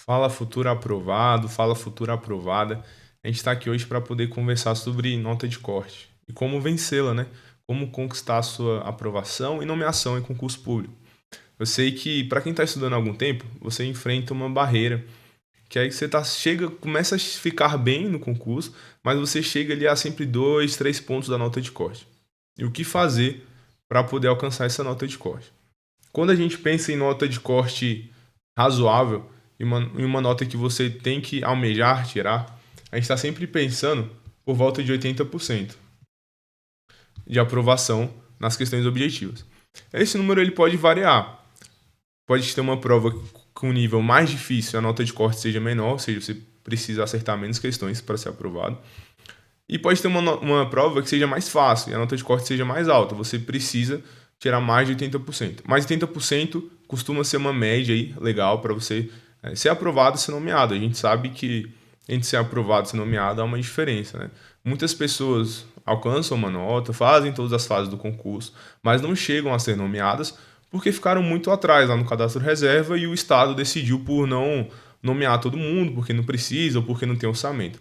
Fala futuro aprovado, fala futuro aprovada. A gente está aqui hoje para poder conversar sobre nota de corte e como vencê-la, né? Como conquistar a sua aprovação e nomeação em concurso público. Eu sei que para quem está estudando há algum tempo, você enfrenta uma barreira, que aí você começa a ficar bem no concurso, mas você chega ali a sempre 2, 3 pontos da nota de corte. E o que fazer para poder alcançar essa nota de corte? Quando a gente pensa em nota de corte razoável, em uma nota que você tem que almejar tirar, a gente está sempre pensando por volta de 80% de aprovação nas questões objetivas. Esse número ele pode variar. Pode ter uma prova com nível mais difícil, a nota de corte seja menor, ou seja, você precisa acertar menos questões para ser aprovado. E pode ter uma prova que seja mais fácil e a nota de corte seja mais alta. Você precisa tirar mais de 80%. Mais de 80% costuma ser uma média aí legal para você ser aprovado e ser nomeado. A gente sabe que entre ser aprovado e ser nomeado há uma diferença, né? Muitas pessoas alcançam uma nota, fazem todas as fases do concurso, mas não chegam a ser nomeadas porque ficaram muito atrás lá no cadastro reserva e o Estado decidiu por não nomear todo mundo, porque não precisa ou porque não tem orçamento.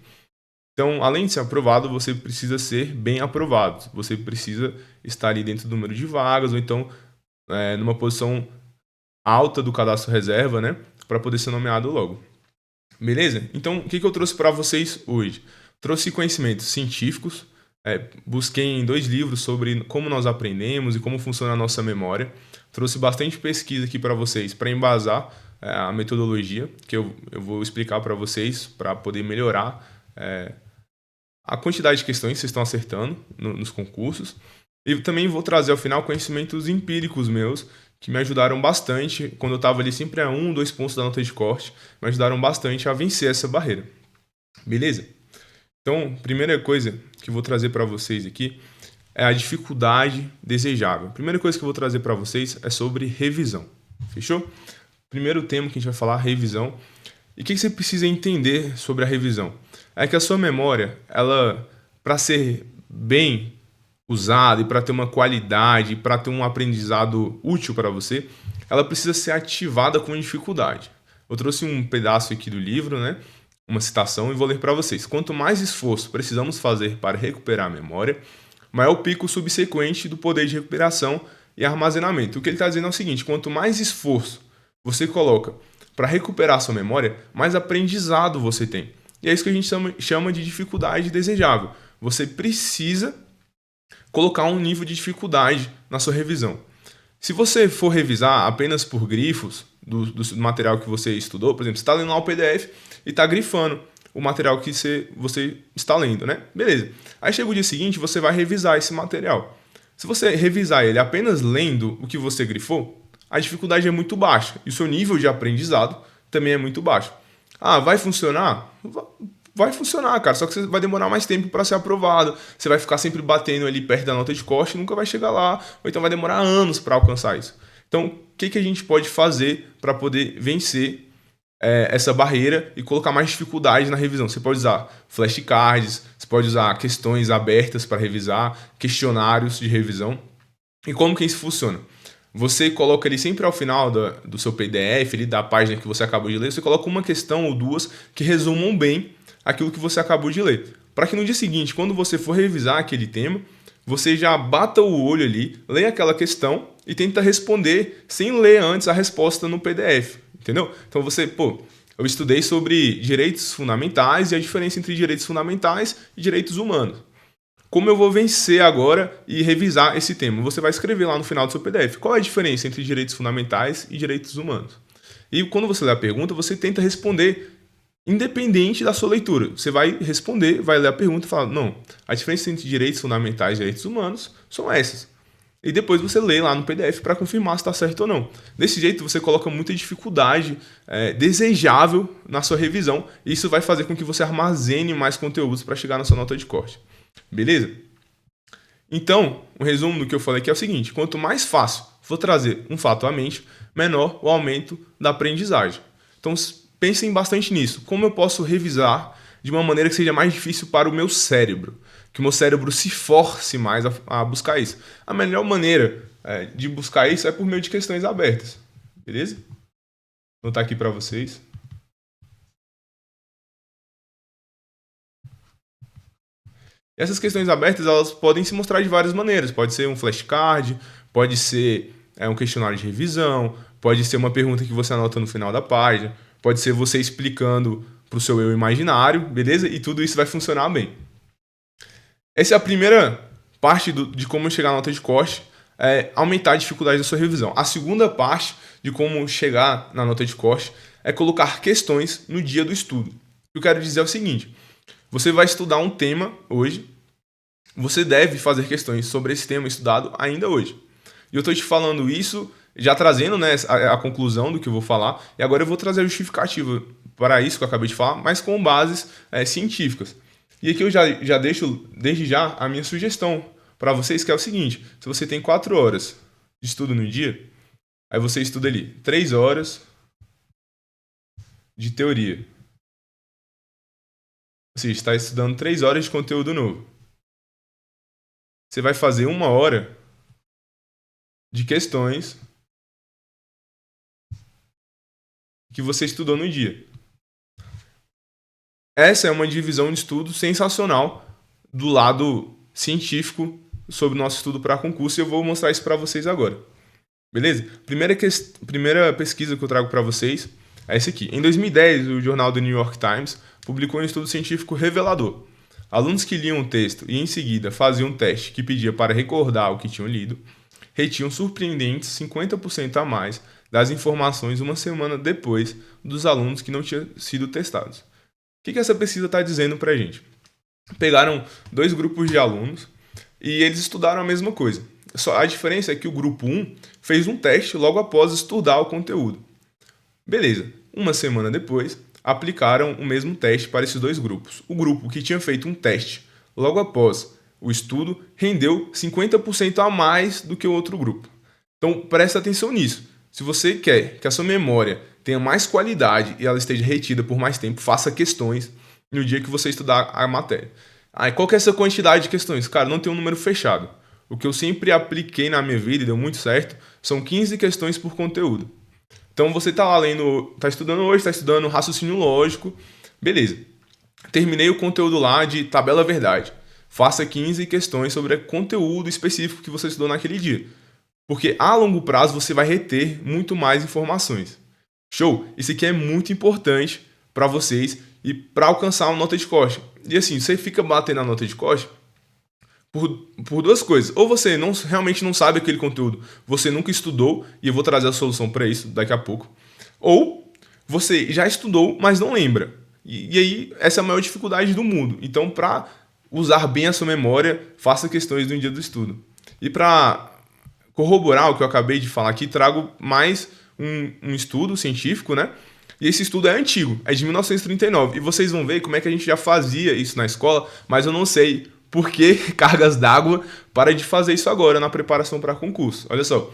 Então, além de ser aprovado, você precisa ser bem aprovado. Você precisa estar ali dentro do número de vagas, ou então numa posição alta do cadastro reserva, né? Para poder ser nomeado logo. Beleza? Então, o que eu trouxe para vocês hoje? Trouxe conhecimentos científicos, busquei em 2 livros sobre como nós aprendemos e como funciona a nossa memória. Trouxe bastante pesquisa aqui para vocês, para embasar a metodologia, que eu vou explicar para vocês, para poder melhorar a quantidade de questões que vocês estão acertando nos concursos. E também vou trazer ao final conhecimentos empíricos meus, que me ajudaram bastante, quando eu estava ali sempre a 1, 2 pontos da nota de corte, me ajudaram bastante a vencer essa barreira. Beleza? Então, primeira coisa que eu vou trazer para vocês aqui é a dificuldade desejável. Primeira coisa que eu vou trazer para vocês é sobre revisão. Fechou? Primeiro tema que a gente vai falar, revisão. E o que você precisa entender sobre a revisão? É que a sua memória, ela, para ser bem usada e para ter uma qualidade, para ter um aprendizado útil para você, ela precisa ser ativada com dificuldade. Eu trouxe um pedaço aqui do livro, né? Uma citação e vou ler para vocês. Quanto mais esforço precisamos fazer para recuperar a memória, maior o pico subsequente do poder de recuperação e armazenamento. O que ele está dizendo é o seguinte: quanto mais esforço você coloca para recuperar sua memória, mais aprendizado você tem. E é isso que a gente chama de dificuldade desejável. Você precisa colocar um nível de dificuldade na sua revisão. Se você for revisar apenas por grifos do material que você estudou, por exemplo, você está lendo lá o PDF e está grifando o material que você está lendo, né? Beleza. Aí chega o dia seguinte, você vai revisar esse material. Se você revisar ele apenas lendo o que você grifou, a dificuldade é muito baixa e o seu nível de aprendizado também é muito baixo. Ah, vai funcionar? Vai funcionar, cara, só que você vai demorar mais tempo para ser aprovado. Você vai ficar sempre batendo ali perto da nota de corte e nunca vai chegar lá, ou então vai demorar anos para alcançar isso. Então, o que a gente pode fazer para poder vencer essa barreira e colocar mais dificuldade na revisão? Você pode usar flashcards, você pode usar questões abertas para revisar, questionários de revisão. E como que isso funciona? Você coloca ali sempre ao final do seu PDF, ali, da página que você acabou de ler, você coloca uma questão ou duas que resumam bem aquilo que você acabou de ler. Para que no dia seguinte, quando você for revisar aquele tema, você já bata o olho ali, leia aquela questão e tenta responder sem ler antes a resposta no PDF. Entendeu? Então eu estudei sobre direitos fundamentais e a diferença entre direitos fundamentais e direitos humanos. Como eu vou vencer agora e revisar esse tema? Você vai escrever lá no final do seu PDF. Qual é a diferença entre direitos fundamentais e direitos humanos? E quando você lê a pergunta, você tenta responder independente da sua leitura. Você vai responder, vai ler a pergunta e falar, não, a diferença entre direitos fundamentais e direitos humanos são essas. E depois você lê lá no PDF para confirmar se está certo ou não. Desse jeito você coloca muita dificuldade desejável na sua revisão. E isso vai fazer com que você armazene mais conteúdos para chegar na sua nota de corte. Beleza? Então, o resumo do que eu falei aqui é o seguinte: quanto mais fácil for trazer um fato à mente, menor o aumento da aprendizagem. Então, pensem bastante nisso. Como eu posso revisar de uma maneira que seja mais difícil para o meu cérebro? Que o meu cérebro se force mais a buscar isso. A melhor maneira de buscar isso é por meio de questões abertas. Beleza? Vou botar aqui para vocês. E essas questões abertas, elas podem se mostrar de várias maneiras. Pode ser um flashcard, pode ser um questionário de revisão, pode ser uma pergunta que você anota no final da página, pode ser você explicando para o seu eu imaginário, beleza? E tudo isso vai funcionar bem. Essa é a primeira parte de como chegar à nota de corte, aumentar a dificuldade da sua revisão. A segunda parte de como chegar na nota de corte é colocar questões no dia do estudo. O que eu quero dizer é o seguinte: você vai estudar um tema hoje, você deve fazer questões sobre esse tema estudado ainda hoje. E eu estou te falando isso, já trazendo, né, a conclusão do que eu vou falar, e agora eu vou trazer a justificativa para isso que eu acabei de falar, mas com bases científicas. E aqui eu já deixo, desde já, a minha sugestão para vocês, que é o seguinte: se você tem 4 horas de estudo no dia, aí você estuda ali 3 horas de teoria. Ou seja, está estudando 3 horas de conteúdo novo. Você vai fazer 1 hora de questões que você estudou no dia. Essa é uma divisão de estudo sensacional do lado científico sobre o nosso estudo para concurso, e eu vou mostrar isso para vocês agora. Beleza? Primeira pesquisa que eu trago para vocês é esse aqui. Em 2010, o jornal The New York Times publicou um estudo científico revelador. Alunos que liam um texto e em seguida faziam um teste que pedia para recordar o que tinham lido, retinham surpreendentes 50% a mais das informações 1 semana depois dos alunos que não tinham sido testados. O que essa pesquisa está dizendo para a gente? Pegaram 2 grupos de alunos e eles estudaram a mesma coisa. Só a diferença é que o grupo 1 fez um teste logo após estudar o conteúdo. Beleza. 1 semana depois, aplicaram o mesmo teste para esses 2 grupos. O grupo que tinha feito um teste logo após o estudo rendeu 50% a mais do que o outro grupo. Então, presta atenção nisso. Se você quer que a sua memória tenha mais qualidade e ela esteja retida por mais tempo, faça questões no dia que você estudar a matéria. Aí, qual que é essa quantidade de questões? Cara, não tem um número fechado. O que eu sempre apliquei na minha vida e deu muito certo são 15 questões por conteúdo. Então, você está lá lendo, está estudando hoje, está estudando raciocínio lógico, beleza. Terminei o conteúdo lá de tabela verdade. Faça 15 questões sobre o conteúdo específico que você estudou naquele dia. Porque a longo prazo você vai reter muito mais informações. Show? Isso aqui é muito importante para vocês e para alcançar uma nota de corte. E assim, você fica batendo a nota de corte por 2 coisas. Ou você realmente não sabe aquele conteúdo, você nunca estudou, e eu vou trazer a solução para isso daqui a pouco. Ou você já estudou, mas não lembra. E aí, essa é a maior dificuldade do mundo. Então, para usar bem a sua memória, faça questões no dia do estudo. E para corroborar o que eu acabei de falar aqui, trago mais um estudo científico, né? E esse estudo é antigo, é de 1939. E vocês vão ver como é que a gente já fazia isso na escola, mas eu não sei por que cargas d'água para de fazer isso agora na preparação para concurso. Olha só,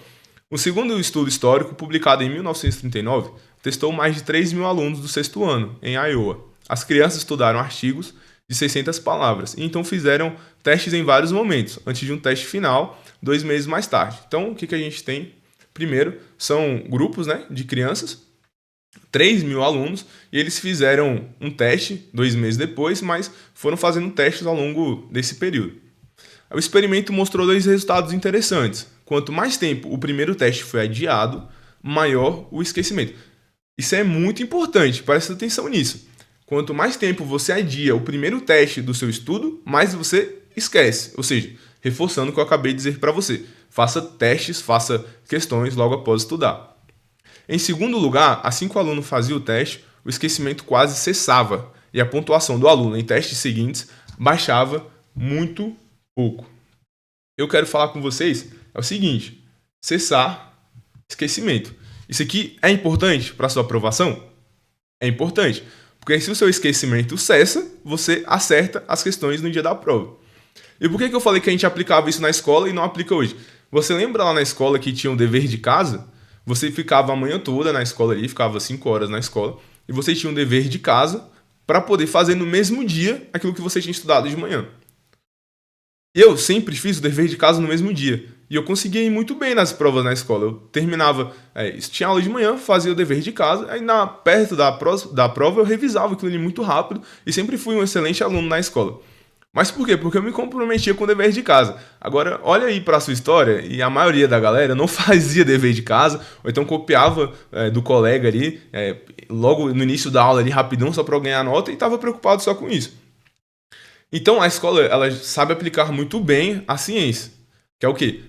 o segundo estudo histórico, publicado em 1939, testou mais de 3 mil alunos do 6º ano, em Iowa. As crianças estudaram artigos de 600 palavras e então fizeram testes em vários momentos, antes de um teste final, 2 meses mais tarde. Então, o que a gente tem? Primeiro, são grupos, né, de crianças, 3 mil alunos, e eles fizeram um teste 2 meses depois, mas foram fazendo testes ao longo desse período. O experimento mostrou 2 resultados interessantes. Quanto mais tempo o primeiro teste foi adiado, maior o esquecimento. Isso é muito importante, presta atenção nisso. Quanto mais tempo você adia o primeiro teste do seu estudo, mais você esquece. Ou seja, reforçando o que eu acabei de dizer para você. Faça testes, faça questões logo após estudar. Em segundo lugar, assim que o aluno fazia o teste, o esquecimento quase cessava e a pontuação do aluno em testes seguintes baixava muito pouco. Eu quero falar com vocês é o seguinte: cessar esquecimento. Isso aqui é importante para a sua aprovação? É importante, porque se o seu esquecimento cessa, você acerta as questões no dia da prova. E por que eu falei que a gente aplicava isso na escola e não aplica hoje? Você lembra lá na escola que tinha um dever de casa? Você ficava a manhã toda na escola ali, ficava 5 horas na escola, e você tinha um dever de casa para poder fazer no mesmo dia aquilo que você tinha estudado de manhã. Eu sempre fiz o dever de casa no mesmo dia, e eu conseguia ir muito bem nas provas na escola. Eu terminava, tinha aula de manhã, fazia o dever de casa, aí perto da prova eu revisava aquilo ali muito rápido, e sempre fui um excelente aluno na escola. Mas por quê? Porque eu me comprometia com o dever de casa. Agora, olha aí para a sua história, e a maioria da galera não fazia dever de casa, ou então copiava do colega ali, logo no início da aula ali, rapidão, só para eu ganhar nota, e estava preocupado só com isso. Então, a escola, ela sabe aplicar muito bem a ciência, que é o quê?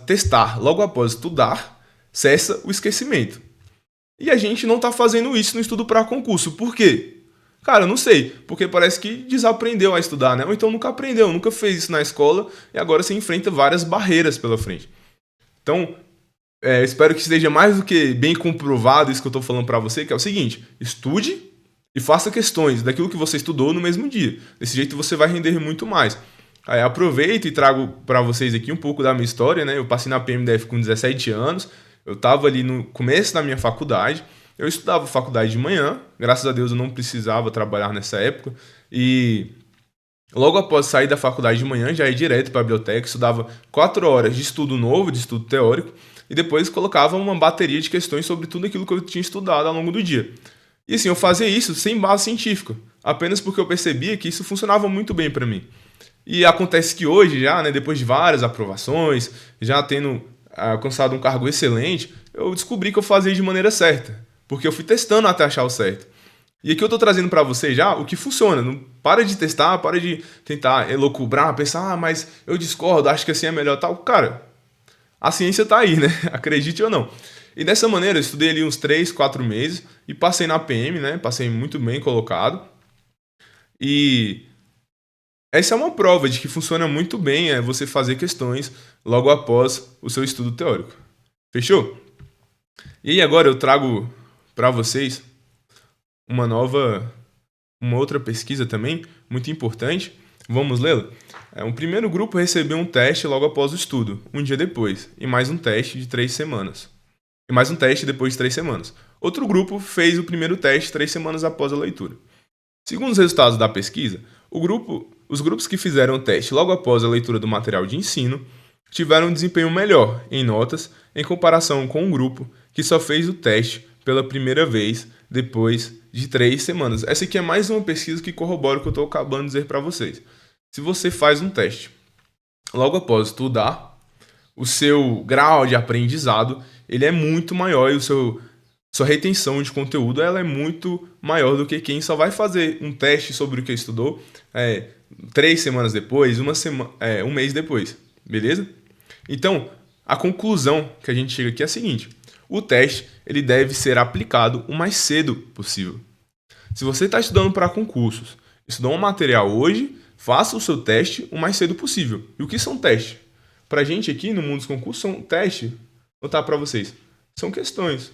Testar logo após estudar, cessa o esquecimento. E a gente não está fazendo isso no estudo para concurso. Por quê? Cara, eu não sei, porque parece que desaprendeu a estudar, né? Ou então nunca aprendeu, nunca fez isso na escola e agora você enfrenta várias barreiras pela frente. Então, espero que esteja mais do que bem comprovado isso que eu estou falando para você, que é o seguinte: estude e faça questões daquilo que você estudou no mesmo dia. Desse jeito você vai render muito mais. Aí aproveito e trago para vocês aqui um pouco da minha história, né? Eu passei na PMDF com 17 anos, eu estava ali no começo da minha faculdade, eu estudava faculdade de manhã, graças a Deus eu não precisava trabalhar nessa época, e logo após sair da faculdade de manhã, já ia direto para a biblioteca, estudava 4 horas de estudo novo, de estudo teórico, e depois colocava uma bateria de questões sobre tudo aquilo que eu tinha estudado ao longo do dia. E assim, eu fazia isso sem base científica, apenas porque eu percebia que isso funcionava muito bem para mim. E acontece que hoje, já, né, depois de várias aprovações, já tendo alcançado um cargo excelente, eu descobri que eu fazia de maneira certa, porque eu fui testando até achar o certo. E aqui eu tô trazendo para vocês já o que funciona. Não para de testar, para de tentar elocubrar, pensar, mas eu discordo, acho que assim é melhor tal. Cara, a ciência tá aí, né? Acredite ou não. E dessa maneira, eu estudei ali uns 3, 4 meses e passei na PM, né? Passei muito bem colocado. E essa é uma prova de que funciona muito bem você fazer questões logo após o seu estudo teórico. Fechou? E aí agora eu trago para vocês uma outra pesquisa também, muito importante. Vamos lê-la? Um primeiro grupo recebeu um teste logo após o estudo, um dia depois, e mais um teste de 3 semanas. E mais um teste depois de 3 semanas. Outro grupo fez o primeiro teste 3 semanas após a leitura. Segundo os resultados da pesquisa, os grupos que fizeram o teste logo após a leitura do material de ensino tiveram um desempenho melhor em notas em comparação com um grupo que só fez o teste pela primeira vez depois de 3 semanas. Essa aqui é mais uma pesquisa que corrobora o que eu estou acabando de dizer para vocês. Se você faz um teste logo após estudar, o seu grau de aprendizado ele é muito maior e sua retenção de conteúdo ela é muito maior do que quem só vai fazer um teste sobre o que estudou 3 semanas depois, um mês depois, beleza? Então, a conclusão que a gente chega aqui é a seguinte: o teste ele deve ser aplicado o mais cedo possível. Se você está estudando para concursos, estudou um material hoje, faça o seu teste o mais cedo possível. E o que são testes? Para a gente aqui no mundo dos concursos, são testes, vou botar para vocês, são questões.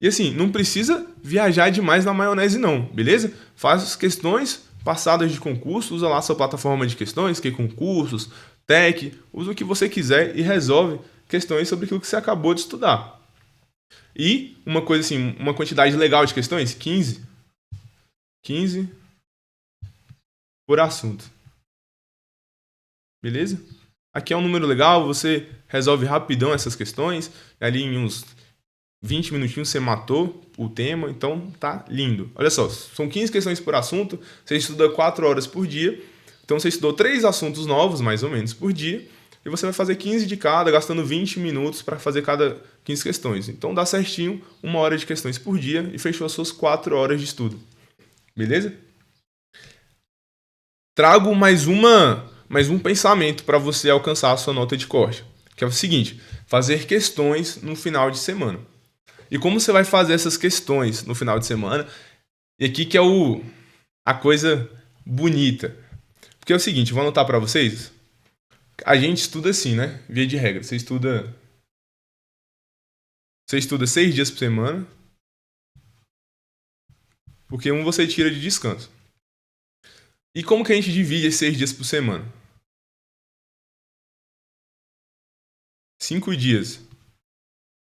E assim, não precisa viajar demais na maionese não, beleza? Faz as questões passadas de concurso, usa lá a sua plataforma de questões, que é concursos, tech, usa o que você quiser e resolve questões sobre aquilo que você acabou de estudar. E uma coisa assim, uma quantidade legal de questões, 15 por assunto. Beleza? Aqui é um número legal, você resolve rapidão essas questões, ali em uns 20 minutinhos você matou o tema, então tá lindo. Olha só, são 15 questões por assunto, você estuda 4 horas por dia, então você estudou 3 assuntos novos, mais ou menos, por dia, e você vai fazer 15 de cada, gastando 20 minutos para fazer cada 15 questões. Então dá certinho 1 hora de questões por dia e fechou as suas 4 horas de estudo. Beleza? Trago mais um pensamento para você alcançar a sua nota de corte, que é o seguinte: fazer questões no final de semana. E como você vai fazer essas questões no final de semana? E aqui que é a coisa bonita. Porque é o seguinte, vou anotar para vocês. A gente estuda assim, né? Via de regra. Você estuda 6 dias por semana, porque um você tira de descanso. E como que a gente divide esses 6 dias por semana? 5 dias.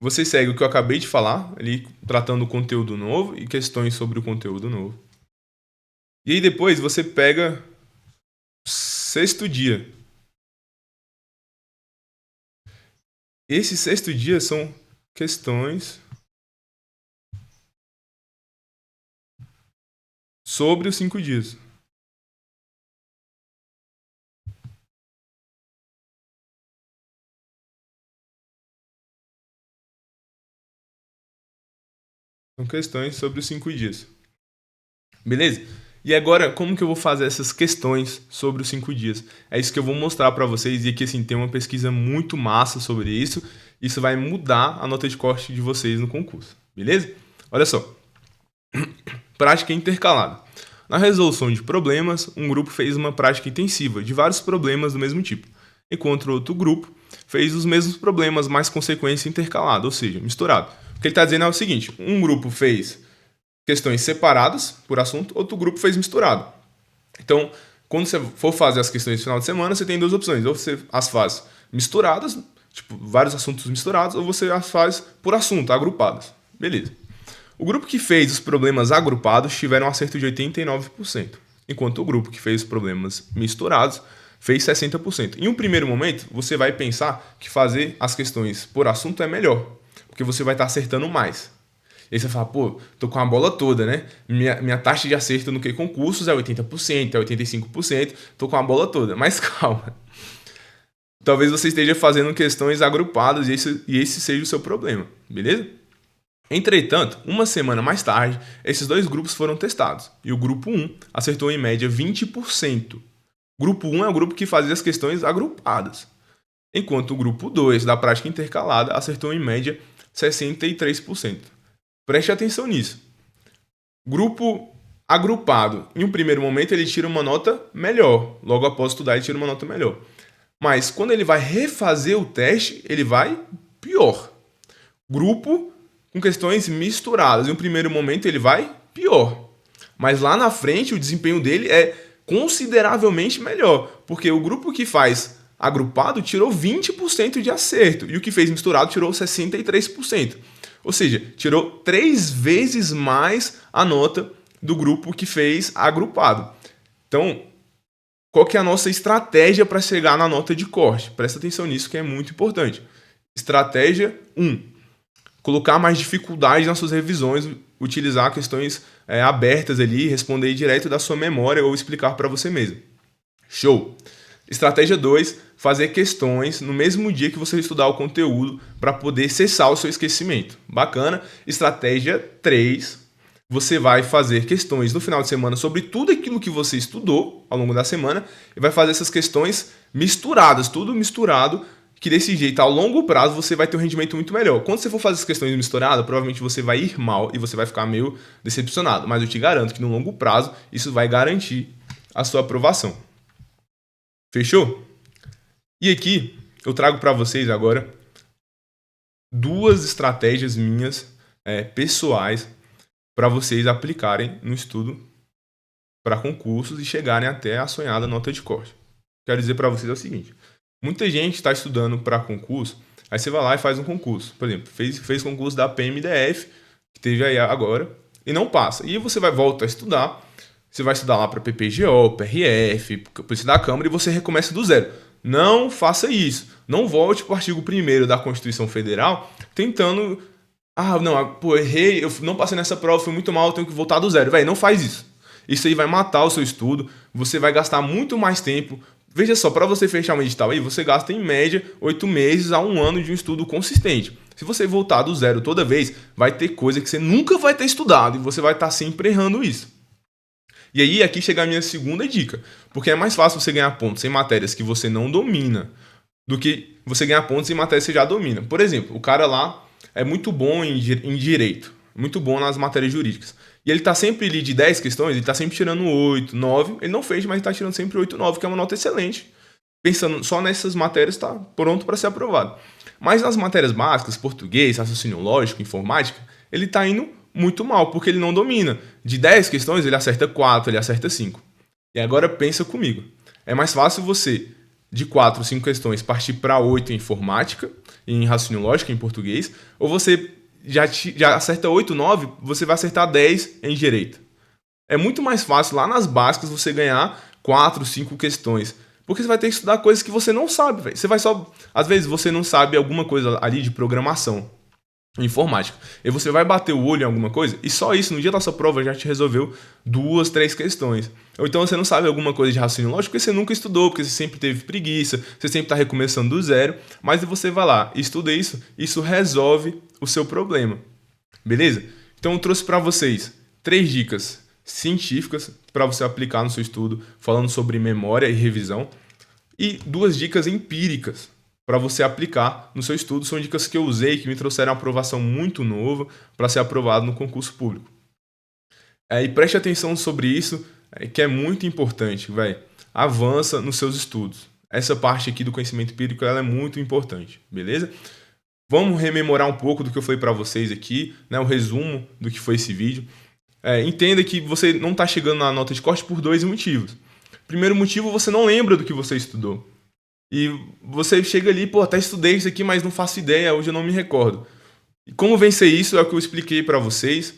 Você segue o que eu acabei de falar, ali tratando o conteúdo novo e questões sobre o conteúdo novo. E aí depois você pega o 6º dia. Esse 6º dia são questões sobre os 5 dias. São questões sobre os 5 dias. Beleza? E agora, como que eu vou fazer essas questões sobre os 5 dias? É isso que eu vou mostrar para vocês, e aqui assim, tem uma pesquisa muito massa sobre isso. Isso vai mudar a nota de corte de vocês no concurso. Beleza? Olha só. Prática intercalada. Na resolução de problemas, um grupo fez uma prática intensiva de vários problemas do mesmo tipo, enquanto outro grupo fez os mesmos problemas, mas com sequência intercalada, ou seja, misturado. O que ele está dizendo é o seguinte: um grupo fez questões separadas por assunto, outro grupo fez misturado. Então, quando você for fazer as questões no final de semana, você tem duas opções: ou você as faz misturadas, tipo, vários assuntos misturados, ou você as faz por assunto, agrupadas. Beleza. O grupo que fez os problemas agrupados tiveram um acerto de 89%, enquanto o grupo que fez os problemas misturados fez 60%. Em um primeiro momento, você vai pensar que fazer as questões por assunto é melhor, porque você vai estar acertando mais. E aí você fala, pô, tô com a bola toda, né? Minha taxa de acerto no concursos é 80%, é 85%, tô com a bola toda. Mas calma. Talvez você esteja fazendo questões agrupadas e esse seja o seu problema, beleza? Entretanto, uma semana mais tarde, esses dois grupos foram testados, e o grupo 1 acertou em média 20%. O grupo 1 é o grupo que fazia as questões agrupadas, enquanto o grupo 2 da prática intercalada acertou em média 63%. Preste atenção nisso. Grupo agrupado, em um primeiro momento, ele tira uma nota melhor, logo após estudar ele tira uma nota melhor. Mas quando ele vai refazer o teste, ele vai pior. Grupo com questões misturadas. Em um primeiro momento ele vai pior. Mas lá na frente o desempenho dele é consideravelmente melhor. Porque o grupo que faz agrupado tirou 20% de acerto. E o que fez misturado tirou 63%. Ou seja, tirou 3 vezes mais a nota do grupo que fez agrupado. Então, qual que é a nossa estratégia para chegar na nota de corte? Presta atenção nisso que é muito importante. Estratégia 1. Colocar mais dificuldade nas suas revisões, utilizar questões abertas ali, responder direto da sua memória ou explicar para você mesmo. Show! Estratégia 2, fazer questões no mesmo dia que você estudar o conteúdo para poder cessar o seu esquecimento. Bacana. Estratégia 3, você vai fazer questões no final de semana sobre tudo aquilo que você estudou ao longo da semana e vai fazer essas questões misturadas, tudo misturado, que desse jeito, ao longo prazo, você vai ter um rendimento muito melhor. Quando você for fazer as questões misturadas, provavelmente você vai ir mal e você vai ficar meio decepcionado. Mas eu te garanto que no longo prazo, isso vai garantir a sua aprovação. Fechou? E aqui, eu trago para vocês agora 2 estratégias minhas, pessoais, para vocês aplicarem no estudo para concursos e chegarem até a sonhada nota de corte. Quero dizer para vocês o seguinte: muita gente está estudando para concurso, aí você vai lá e faz um concurso. Por exemplo, fez concurso da PMDF, que teve aí agora, e não passa. E você vai voltar a estudar, você vai estudar lá para PPGO, PRF, Polícia da Câmara, e você recomeça do zero. Não faça isso. Não volte para o artigo 1º da Constituição Federal tentando... errei, eu não passei nessa prova, foi muito mal, eu tenho que voltar do zero. Não faz isso. Isso aí vai matar o seu estudo, você vai gastar muito mais tempo. Veja só, para você fechar um edital aí, você gasta em média 8 meses a 1 ano de um estudo consistente. Se você voltar do zero toda vez, vai ter coisa que você nunca vai ter estudado e você vai estar sempre errando isso. E aí, aqui chega a minha segunda dica, porque é mais fácil você ganhar pontos em matérias que você não domina do que você ganhar pontos em matérias que você já domina. Por exemplo, o cara lá é muito bom em direito, muito bom nas matérias jurídicas. E ele está sempre ali de 10 questões, ele está sempre tirando 8, 9. Ele não fez, mas ele está tirando sempre 8, 9, que é uma nota excelente. Pensando só nessas matérias, está pronto para ser aprovado. Mas nas matérias básicas, português, raciocínio lógico, informática, ele está indo muito mal, porque ele não domina. De 10 questões, ele acerta 4, ele acerta 5. E agora pensa comigo. É mais fácil você, de 4, 5 questões, partir para 8 em informática, em raciocínio lógico, em português, ou você já acerta 8, 9, você vai acertar 10 em direito. É muito mais fácil lá nas básicas você ganhar 4, 5 questões. Porque você vai ter que estudar coisas que você não sabe, véio. Você vai só... Às vezes você não sabe alguma coisa ali de programação. informática. E você vai bater o olho em alguma coisa e só isso, no dia da sua prova, já te resolveu 2, 3 questões. Ou então você não sabe alguma coisa de raciocínio lógico porque você nunca estudou, porque você sempre teve preguiça, você sempre está recomeçando do zero, mas você vai lá e estuda isso, isso resolve o seu problema. Beleza? Então eu trouxe para vocês 3 dicas científicas para você aplicar no seu estudo, falando sobre memória e revisão, e 2 dicas empíricas para você aplicar no seu estudo. São dicas que eu usei, que me trouxeram uma aprovação muito nova para ser aprovado no concurso público. E preste atenção sobre isso, que é muito importante, velho. Avança nos seus estudos. Essa parte aqui do conhecimento empírico ela é muito importante, beleza? Vamos rememorar um pouco do que eu falei para vocês aqui, né? O resumo do que foi esse vídeo. Entenda que você não está chegando na nota de corte por 2 motivos. Primeiro motivo, você não lembra do que você estudou. E você chega ali, pô, até estudei isso aqui, mas não faço ideia, hoje eu não me recordo. E como vencer isso é o que eu expliquei para vocês.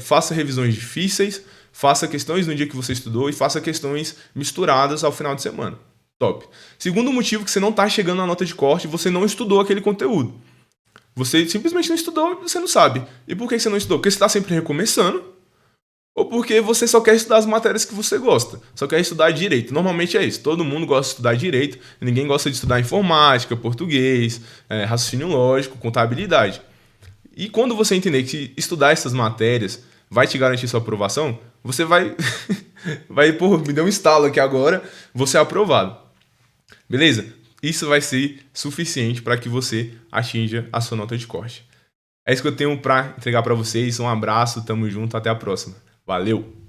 Faça revisões difíceis, faça questões no dia que você estudou e faça questões misturadas ao final de semana. Top. Segundo motivo, que você não está chegando na nota de corte, você não estudou aquele conteúdo. Você simplesmente não estudou e você não sabe. E por que você não estudou? Porque você está sempre recomeçando, ou porque você só quer estudar as matérias que você gosta, só quer estudar direito. Normalmente é isso, todo mundo gosta de estudar direito, ninguém gosta de estudar informática, português, raciocínio lógico, contabilidade. E quando você entender que estudar essas matérias vai te garantir sua aprovação, você vai, pô, me deu um estalo aqui agora, você é aprovado. Beleza? Isso vai ser suficiente para que você atinja a sua nota de corte. É isso que eu tenho para entregar para vocês. Um abraço, tamo junto, até a próxima. Valeu!